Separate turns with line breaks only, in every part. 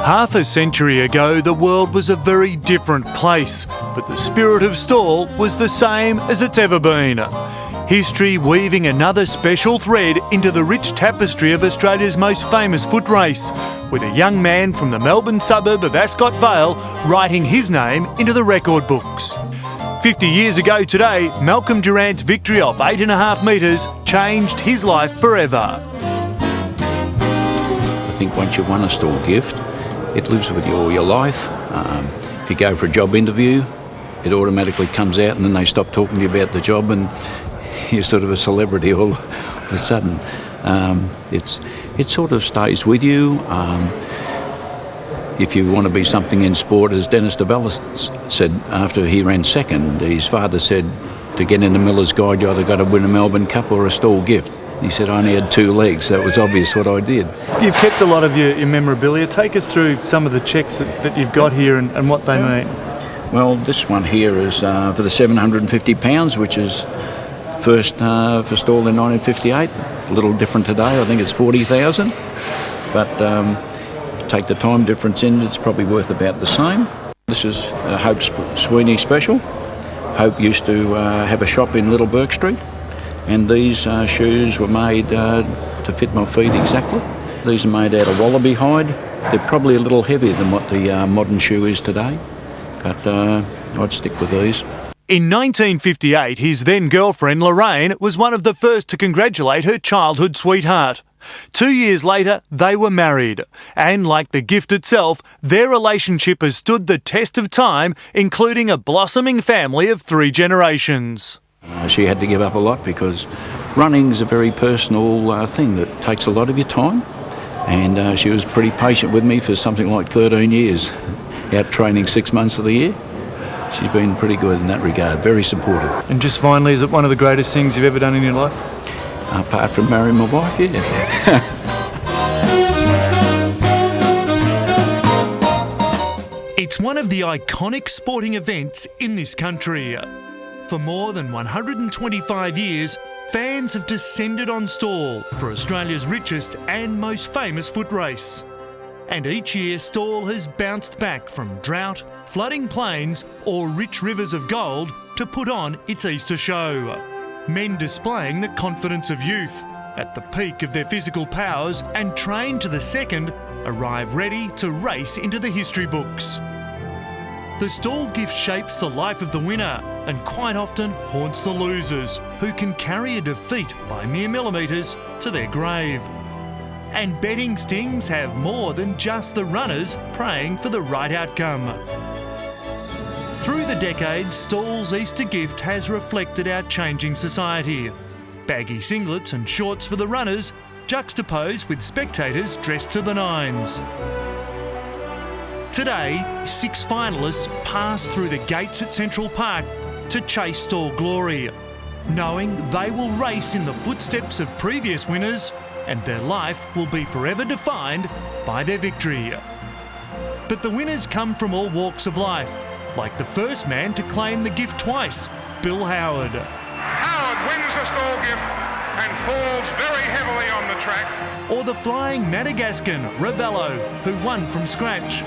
Half a century ago, the world was a very different place, but the spirit of Stawell was the same as it's ever been. History weaving another special thread into the rich tapestry of Australia's most famous foot race, with a young man from the Melbourne suburb of Ascot Vale writing his name into the record books. 50 years ago today, Malcolm Durant's victory off 8.5 metres changed his life forever.
I think once you've won a STAWELL gift, it lives with you all your life. If you go for a job interview, it automatically comes out and then they stop talking to you about the job and you're sort of a celebrity all of a sudden. It sort of stays with you. If you want to be something in sport, as Dennis DeVella said after he ran second, his father said to get in the Miller's Guide you either got to win a Melbourne Cup or a STAWELL gift. He said I only had 2 legs, so it was obvious what I did.
You've kept a lot of your memorabilia. Take us through some of the checks that you've got here and what they mean.
Well, this one here is for the £750, which is first for STAWELL in 1958. A little different today, I think it's 40,000. But take the time difference in, it's probably worth about the same. This is a Hope Sweeney special. Hope used to have a shop in Little Bourke Street, and these shoes were made to fit my feet exactly. These are made out of wallaby hide. They're probably a little heavier than what the modern shoe is today, but I'd stick with these.
In 1958, his then-girlfriend Lorraine was one of the first to congratulate her childhood sweetheart. 2 years later, they were married, and like the gift itself, their relationship has stood the test of time, including a blossoming family of 3 generations.
She had to give up a lot because running's a very personal thing that takes a lot of your time, and she was pretty patient with me for something like 13 years, out training 6 months of the year. She's been pretty good in that regard, very supportive.
And just finally, is it one of the greatest things you've ever done in your life?
Apart from marrying my wife, yeah.
It's one of the iconic sporting events in this country. For more than 125 years, fans have descended on Stawell for Australia's richest and most famous foot race. And each year, Stawell has bounced back from drought, flooding plains or rich rivers of gold to put on its Easter show. Men displaying the confidence of youth, at the peak of their physical powers and trained to the second, arrive ready to race into the history books. The STAWELL gift shapes the life of the winner and quite often haunts the losers, who can carry a defeat by mere millimetres to their grave. And betting stings have more than just the runners praying for the right outcome. Through the decades, Stawell's Easter gift has reflected our changing society. Baggy singlets and shorts for the runners, juxtaposed with spectators dressed to the nines. Today, 6 finalists pass through the gates at Central Park to chase STAWELL glory, knowing they will race in the footsteps of previous winners and their life will be forever defined by their victory. But the winners come from all walks of life, like the first man to claim the gift twice, Bill Howard.
Howard wins the STAWELL gift and falls very heavily on the track.
Or the flying Madagascan, Ravello, who won from scratch.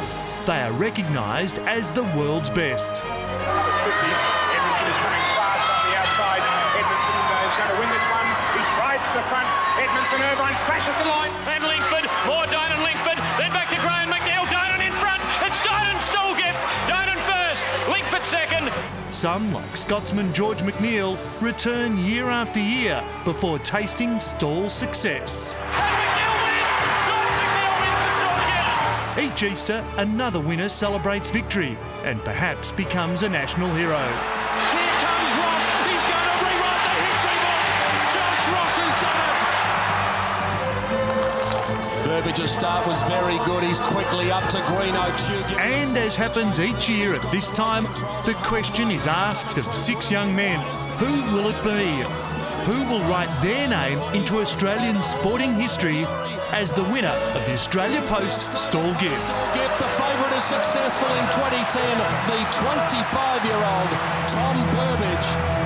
They are recognised as the world's best.
Edmondson is coming fast on the outside. Edmondson is going to win this one. He's right to the front. Edmondson, Irvine crashes the line.
And Linkford, more Dynan Linkford, then back to Graham McNeil. Dynan in front. It's Dynan STAWELL gift. Dynan first, Linkford second.
Some, like Scotsman George McNeil, return year after year before tasting STAWELL's success. Each Easter, another winner celebrates victory and perhaps becomes a national hero.
Here comes Ross. He's going to rewrite the history books. Josh Ross has done it. Burbage's start was very good. He's quickly up to Greenock.
And as happens each year at this time, the question is asked of 6 young men. Who will it be? Who will write their name into Australian sporting history as the winner of the Australia Post STAWELL gift?
The favourite is successful in 2010. The 25-year-old Tom Burbage.